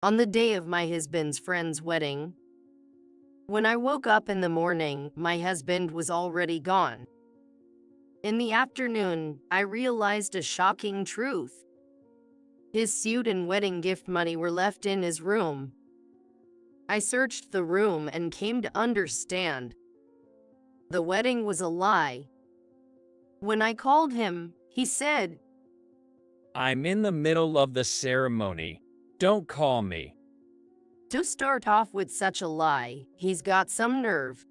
On the day of my husband's friend's wedding, when I woke up in the morning, my husband was already gone. In the afternoon, I realized a shocking truth. His suit and wedding gift money were left in his room. I searched the room and came to understand the wedding was a lie. When I called him, he said, I'm in the middle of the ceremony. Don't call me. to start off with such a lie, he's got some nerve.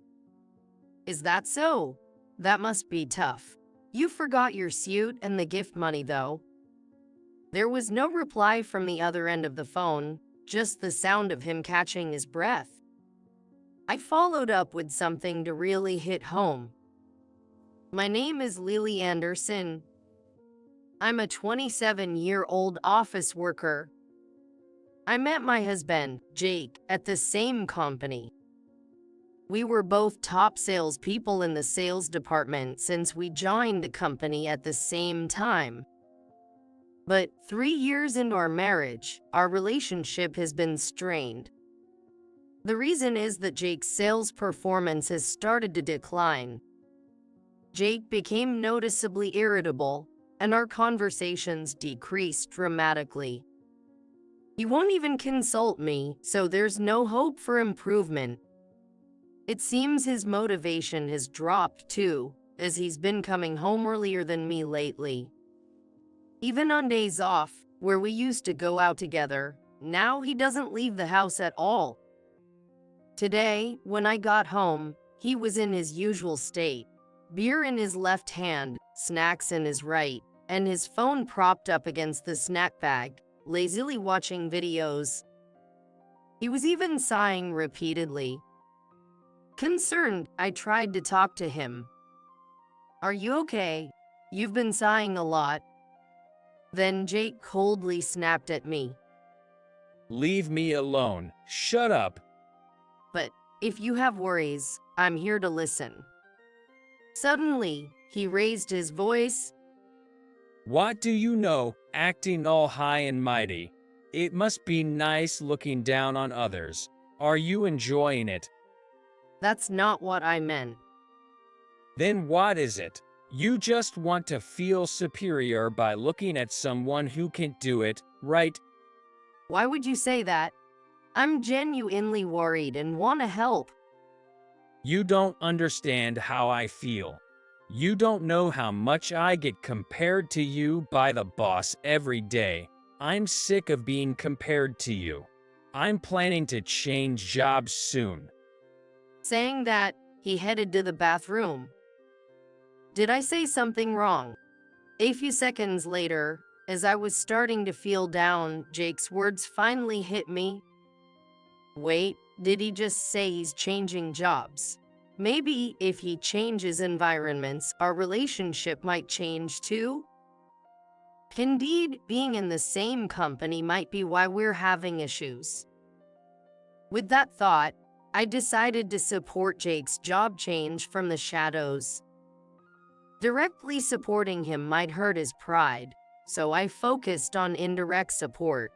Is that so? That must be tough. You forgot your suit and the gift money, though. There was no reply from the other end of the phone, just the sound of him catching his breath. I followed up with something to really hit home. My name is Lily Anderson. I'm a 27-year-old office worker. I met my husband, Jake, at the same company. We were both top salespeople in the sales department since we joined the company at the same time. But 3 years into our marriage, our relationship has been strained. The reason is that Jake's sales performance has started to decline. Jake became noticeably irritable, and our conversations decreased dramatically. He won't even consult me, so there's no hope for improvement. It seems his motivation has dropped too, as he's been coming home earlier than me lately. Even on days off, where we used to go out together, now he doesn't leave the house at all. Today, when I got home, he was in his usual state. Beer in his left hand, snacks in his right, and his phone propped up against the snack bag, lazily watching videos. He was even sighing repeatedly. Concerned, I tried to talk to him. Are you okay? You've been sighing a lot. Then Jake coldly snapped at me. Leave me alone. Shut up. But if you have worries, I'm here to listen. Suddenly, he raised his voice. What do you know, acting all high and mighty? It must be nice looking down on others. Are you enjoying it? That's not what I meant. Then what is it? You just want to feel superior by looking at someone who can do it, right? Why would you say that? I'm genuinely worried and want to help. You don't understand how I feel. You don't know how much I get compared to you by the boss every day. I'm sick of being compared to you. I'm planning to change jobs soon. Saying that, he headed to the bathroom. Did I say something wrong? A few seconds later, as I was starting to feel down, Jake's words finally hit me. Wait, did he just say he's changing jobs? Maybe if he changes environments, our relationship might change too? Indeed, being in the same company might be why we're having issues. With that thought, I decided to support Jake's job change from the shadows. Directly supporting him might hurt his pride, so I focused on indirect support.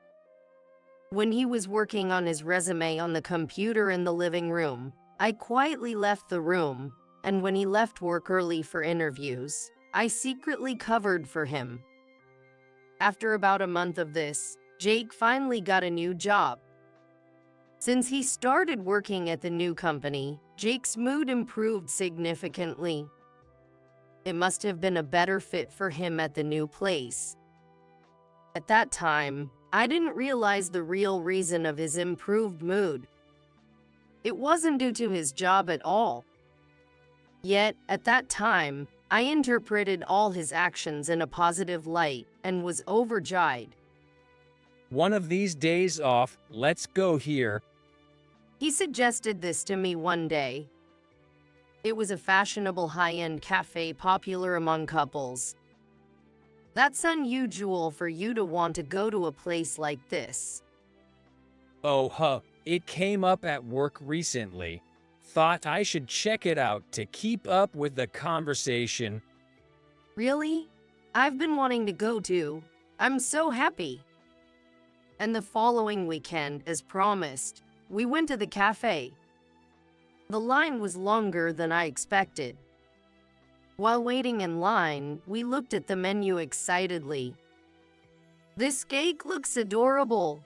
When he was working on his resume on the computer in the living room, I quietly left the room, and when he left work early for interviews, I secretly covered for him. After about a month of this, Jake finally got a new job. Since he started working at the new company, Jake's mood improved significantly. It must have been a better fit for him at the new place. At that time, I didn't realize the real reason of his improved mood. It wasn't due to his job at all. Yet, at that time, I interpreted all his actions in a positive light and was overjoyed. One of these days off, let's go here. He suggested this to me one day. It was a fashionable high-end cafe popular among couples. That's unusual for you to want to go to a place like this. Oh huh, it came up at work recently. Thought I should check it out to keep up with the conversation. Really? I've been wanting to go too. I'm so happy. And the following weekend, as promised, we went to the cafe. The line was longer than I expected. While waiting in line, we looked at the menu excitedly. This cake looks adorable.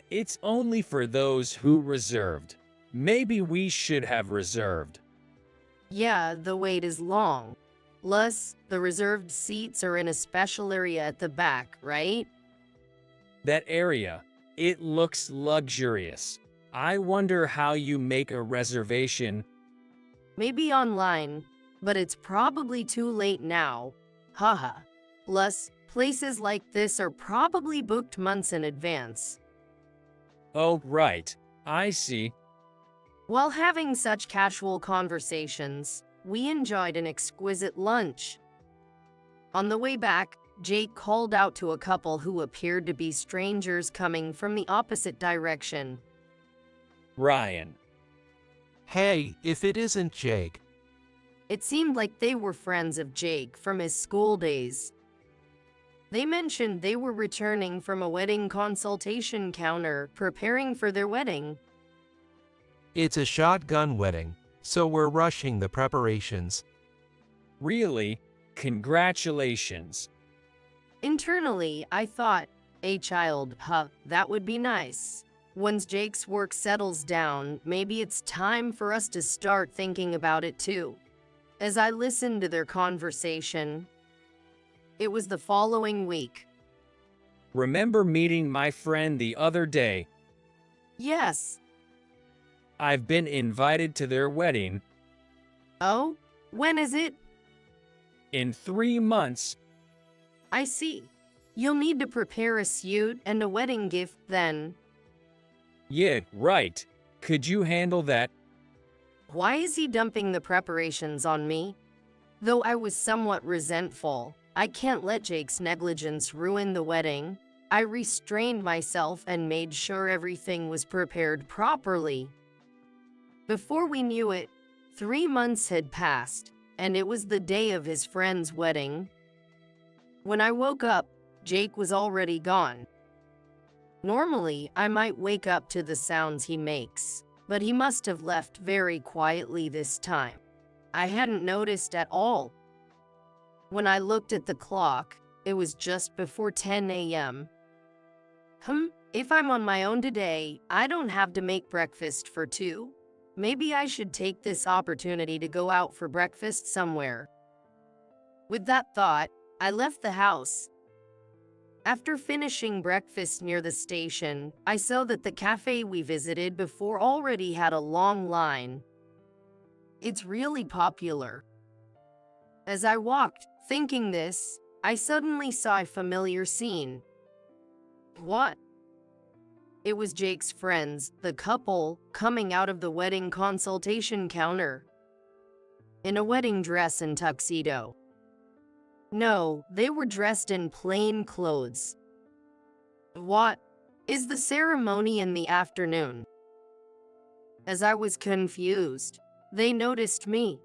It's only for those who reserved. Maybe we should have reserved. Yeah, the wait is long. Plus, the reserved seats are in a special area at the back, right? That area, it looks luxurious. I wonder how you make a reservation. Maybe online, but it's probably too late now. Haha. Plus, places like this are probably booked months in advance. Oh, right. I see. While having such casual conversations, we enjoyed an exquisite lunch. On the way back, Jake called out to a couple who appeared to be strangers coming from the opposite direction. Ryan. Hey, if it isn't Jake. It seemed like they were friends of Jake from his school days. They mentioned they were returning from a wedding consultation counter, preparing for their wedding. It's a shotgun wedding, so we're rushing the preparations. Really? Congratulations. Internally, I thought, a child, that would be nice. Once Jake's work settles down, maybe it's time for us to start thinking about it too. As I listened to their conversation, it was the following week. Remember meeting my friend the other day? Yes. I've been invited to their wedding. Oh, when is it? In 3 months. I see. You'll need to prepare a suit and a wedding gift then. Yeah, right. Could you handle that? Why is he dumping the preparations on me? Though I was somewhat resentful, I can't let Jake's negligence ruin the wedding. I restrained myself and made sure everything was prepared properly. Before we knew it, 3 months had passed, and it was the day of his friend's wedding. When I woke up, Jake was already gone. Normally, I might wake up to the sounds he makes, but he must have left very quietly this time. I hadn't noticed at all. When I looked at the clock, it was just before 10 a.m. If I'm on my own today, I don't have to make breakfast for two. Maybe I should take this opportunity to go out for breakfast somewhere. With that thought, I left the house. After finishing breakfast near the station, I saw that the cafe we visited before already had a long line. It's really popular. As I walked, thinking this, I suddenly saw a familiar scene. What? It was Jake's friends, the couple, coming out of the wedding consultation counter. In a wedding dress and tuxedo. No, they were dressed in plain clothes. What? Is the ceremony in the afternoon? As I was confused, they noticed me.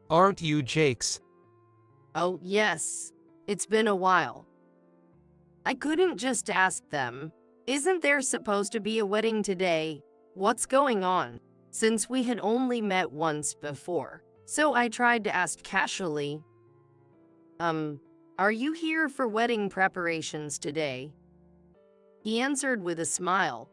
Aren't you Jake's? Oh, yes. It's been a while. I couldn't just ask them, isn't there supposed to be a wedding today? What's going on? Since we had only met once before, so I tried to ask casually, are you here for wedding preparations today? He answered with a smile.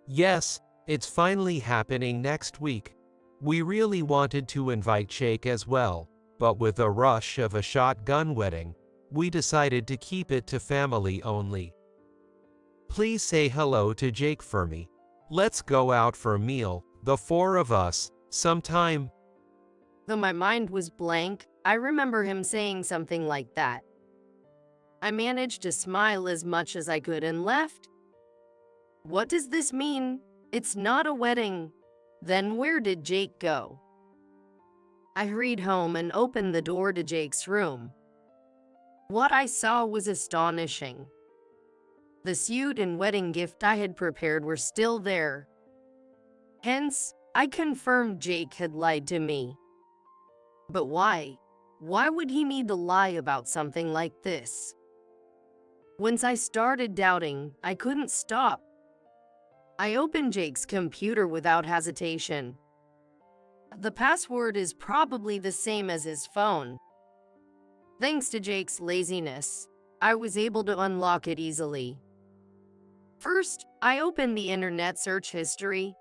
Yes, it's finally happening next week. We really wanted to invite Jake as well, but with a rush of a shotgun wedding, we decided to keep it to family only. Please say hello to Jake for me. Let's go out for a meal, the four of us, sometime. Though my mind was blank, I remember him saying something like that. I managed to smile as much as I could and left. What does this mean? It's not a wedding. Then where did Jake go? I hurried home and opened the door to Jake's room. What I saw was astonishing. The suit and wedding gift I had prepared were still there. Hence, I confirmed Jake had lied to me. But why? Why would he need to lie about something like this? Once I started doubting, I couldn't stop. I opened Jake's computer without hesitation. The password is probably the same as his phone. Thanks to Jake's laziness, I was able to unlock it easily. First, I opened the internet search history.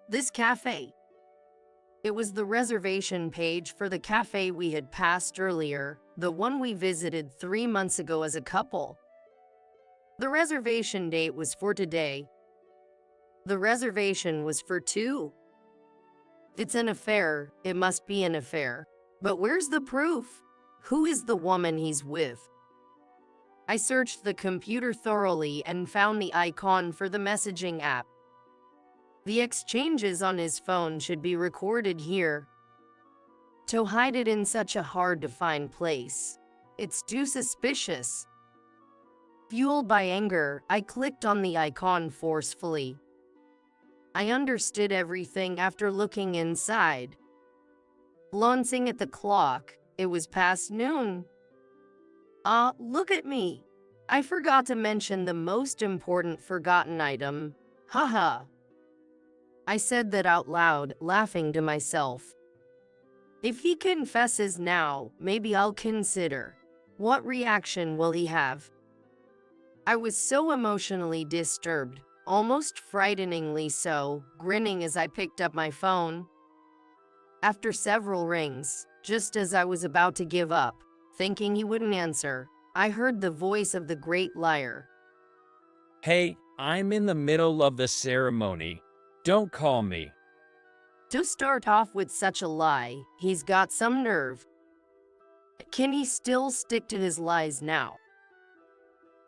This cafe. It was the reservation page for the cafe we had passed earlier, the one we visited 3 months ago as a couple. The reservation date was for today. The reservation was for 2. It's an affair, it must be an affair. But where's the proof? Who is the woman he's with? I searched the computer thoroughly and found the icon for the messaging app. The exchanges on his phone should be recorded here. To hide it in such a hard-to-find place, it's too suspicious. Fueled by anger, I clicked on the icon forcefully. I understood everything after looking inside. Glancing at the clock, it was past noon. Look at me. I forgot to mention the most important forgotten item. Haha. I said that out loud, laughing to myself. If he confesses now, maybe I'll consider. What reaction will he have? I was so emotionally disturbed, almost frighteningly so, grinning as I picked up my phone. After several rings, just as I was about to give up, thinking he wouldn't answer, I heard the voice of the great liar. Hey, I'm in the middle of the ceremony. Don't call me. To start off with such a lie, he's got some nerve. Can he still stick to his lies now?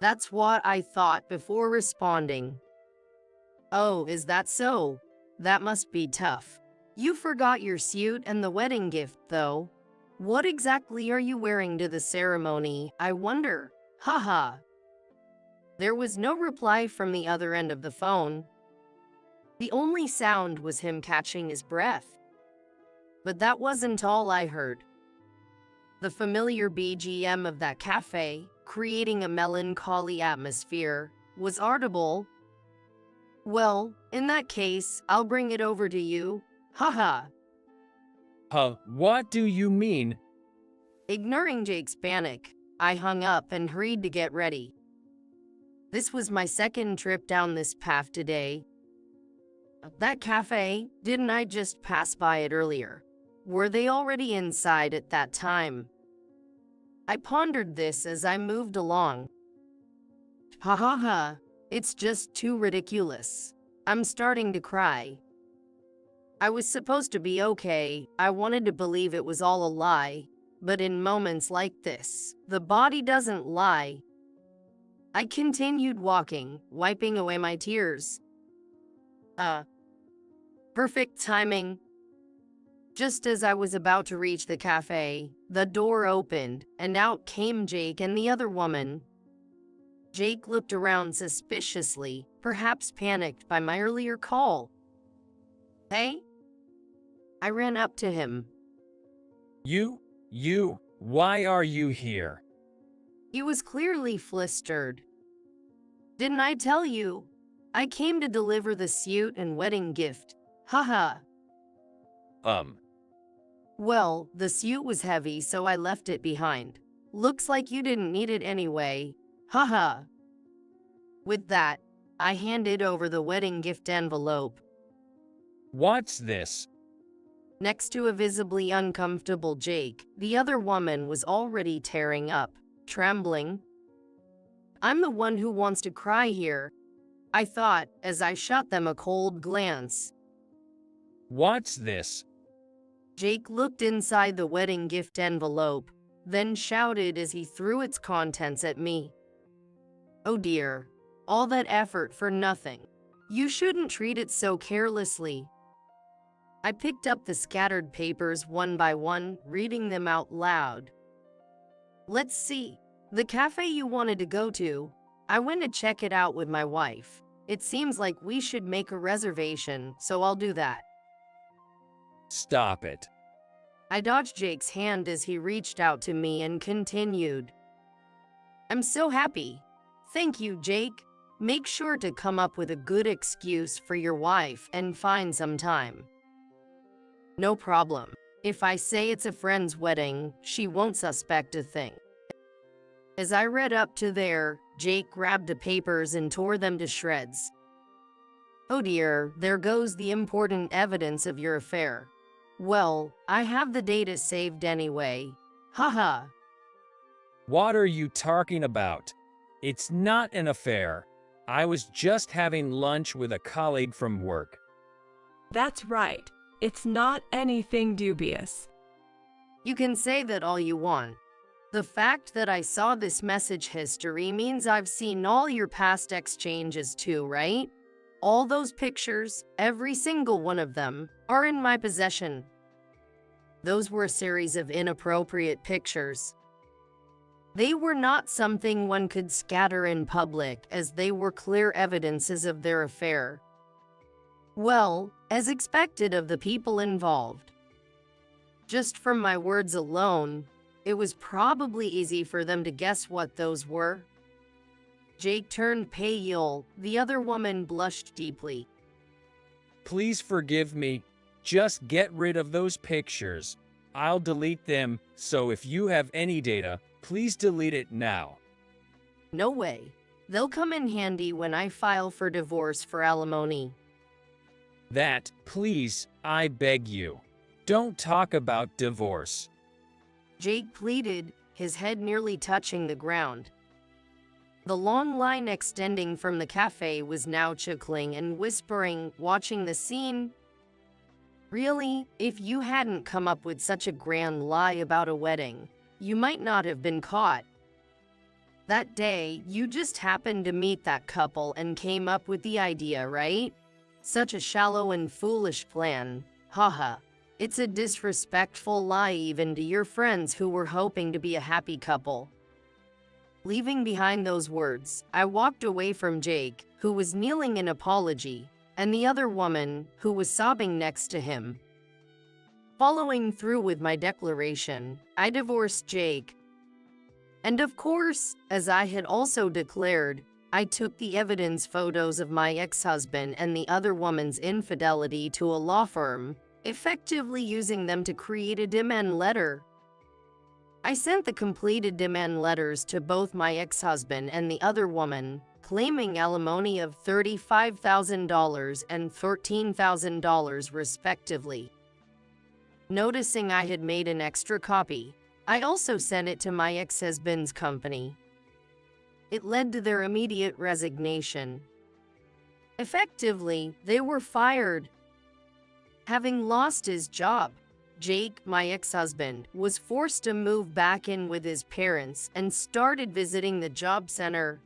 That's what I thought before responding. Oh, is that so? That must be tough. You forgot your suit and the wedding gift, though. What exactly are you wearing to the ceremony, I wonder? Haha. There was no reply from the other end of the phone. The only sound was him catching his breath. But that wasn't all I heard. The familiar BGM of that cafe, creating a melancholy atmosphere, was audible. Well, in that case, I'll bring it over to you. Haha. What do you mean? Ignoring Jake's panic, I hung up and hurried to get ready. This was my second trip down this path today. That cafe, didn't I just pass by it earlier? Were they already inside at that time? I pondered this as I moved along. Ha ha ha, it's just too ridiculous. I'm starting to cry. I was supposed to be okay, I wanted to believe it was all a lie, but in moments like this, the body doesn't lie. I continued walking, wiping away my tears. Perfect timing. Just as I was about to reach the cafe, the door opened, and out came Jake and the other woman. Jake looked around suspiciously, perhaps panicked by my earlier call. Hey? I ran up to him. Why are you here? He was clearly flustered. Didn't I tell you? I came to deliver the suit and wedding gift. Haha. Well, the suit was heavy, so I left it behind. Looks like you didn't need it anyway. Haha. With that, I handed over the wedding gift envelope. What's this? Next to a visibly uncomfortable Jake, the other woman was already tearing up, trembling. I'm the one who wants to cry here, I thought as I shot them a cold glance. What's this? Jake looked inside the wedding gift envelope, then shouted as he threw its contents at me. Oh dear, all that effort for nothing. You shouldn't treat it so carelessly. I picked up the scattered papers one by one, reading them out loud. Let's see. The cafe you wanted to go to. I went to check it out with my wife. It seems like we should make a reservation, so I'll do that. Stop it. I dodged Jake's hand as he reached out to me and continued. I'm so happy. Thank you, Jake. Make sure to come up with a good excuse for your wife and find some time. No problem. If I say it's a friend's wedding, she won't suspect a thing. As I read up to there, Jake grabbed the papers and tore them to shreds. Oh dear, there goes the important evidence of your affair. Well, I have the data saved anyway. Haha. What are you talking about? It's not an affair. I was just having lunch with a colleague from work. That's right. It's not anything dubious. You can say that all you want. The fact that I saw this message history means I've seen all your past exchanges too, right? All those pictures, every single one of them, are in my possession. Those were a series of inappropriate pictures. They were not something one could scatter in public, as they were clear evidences of their affair. Well, as expected of the people involved. Just from my words alone, it was probably easy for them to guess what those were. Jake turned pale, the other woman blushed deeply. Please forgive me. Just get rid of those pictures. I'll delete them, so if you have any data, please delete it now. No way. They'll come in handy when I file for divorce for alimony. That, please, I beg you. Don't talk about divorce. Jake pleaded, his head nearly touching the ground. The long line extending from the cafe was now chuckling and whispering, watching the scene. Really, if you hadn't come up with such a grand lie about a wedding, you might not have been caught. That day, you just happened to meet that couple and came up with the idea, right? Such a shallow and foolish plan. Haha. It's a disrespectful lie even to your friends who were hoping to be a happy couple. Leaving behind those words, I walked away from Jake, who was kneeling in apology, and the other woman, who was sobbing next to him. Following through with my declaration, I divorced Jake. And of course, as I had also declared, I took the evidence photos of my ex-husband and the other woman's infidelity to a law firm, effectively using them to create a demand letter. I sent the completed demand letters to both my ex-husband and the other woman, claiming alimony of $35,000 and $13,000 respectively. Noticing I had made an extra copy, I also sent it to my ex-husband's company. It led to their immediate resignation. Effectively, they were fired. Having lost his job, Jake, my ex-husband, was forced to move back in with his parents and started visiting the job center.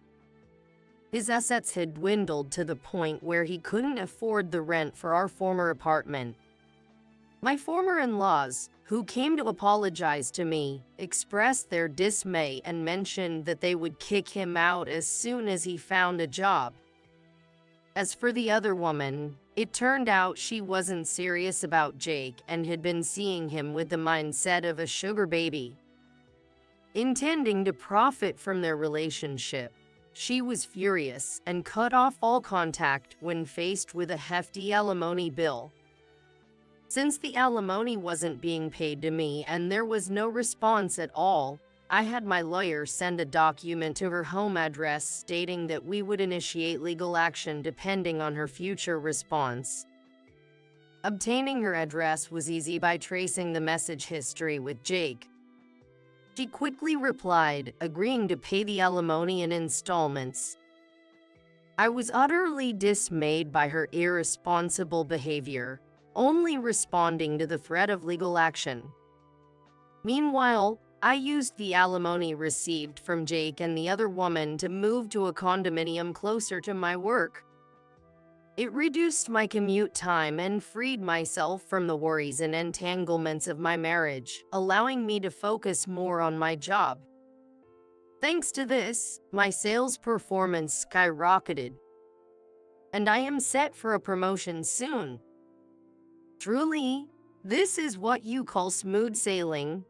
His assets had dwindled to the point where he couldn't afford the rent for our former apartment. My former in-laws, who came to apologize to me, expressed their dismay and mentioned that they would kick him out as soon as he found a job. As for the other woman, it turned out she wasn't serious about Jake and had been seeing him with the mindset of a sugar baby. Intending to profit from their relationship, she was furious and cut off all contact when faced with a hefty alimony bill. Since the alimony wasn't being paid to me and there was no response at all, I had my lawyer send a document to her home address stating that we would initiate legal action depending on her future response. Obtaining her address was easy by tracing the message history with Jake. She quickly replied, agreeing to pay the alimony in installments. I was utterly dismayed by her irresponsible behavior, only responding to the threat of legal action. Meanwhile, I used the alimony received from Jake and the other woman to move to a condominium closer to my work. It reduced my commute time and freed myself from the worries and entanglements of my marriage, allowing me to focus more on my job. Thanks to this, my sales performance skyrocketed, and I am set for a promotion soon. Truly, this is what you call smooth sailing.